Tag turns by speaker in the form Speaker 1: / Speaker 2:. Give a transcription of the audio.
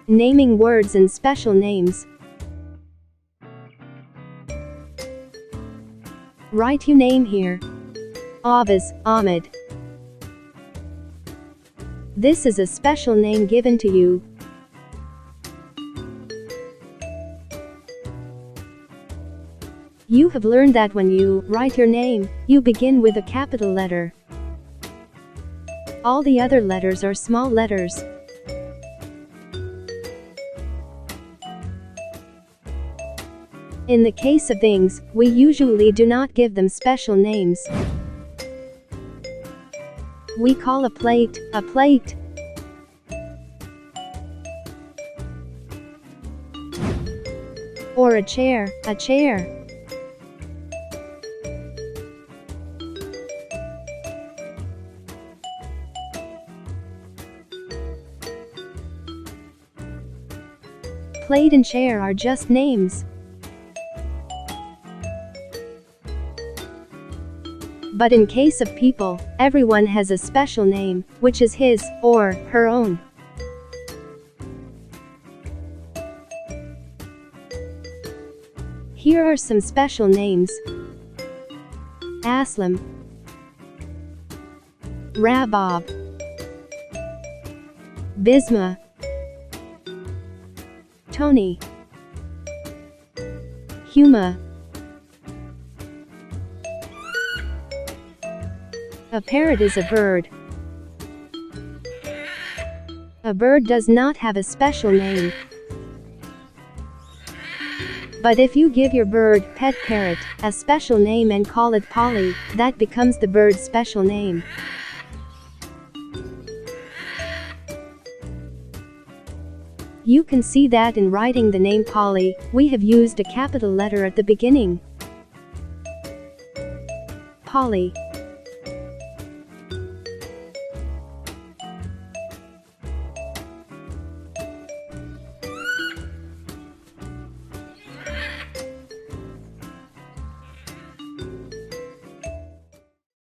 Speaker 1: Naming words and special names. Write your name here. Avaz, Ahmed. This is a special name given to you. You have learned that when you write your name, you begin with a capital letter. All the other letters are small letters. In the case of things, we usually do not give them special names. We call a plate, a plate. Or a chair, a chair. Plate and chair are just names. But in case of people, everyone has a special name, which is his or her own. Here are some special names. Aslam, Rabab, Bisma, Tony, Huma. A parrot is a bird. A bird does not have a special name. But if you give your bird, pet parrot, a special name and call it Polly, that becomes the bird's special name. You can see that in writing the name Polly, we have used a capital letter at the beginning. Polly.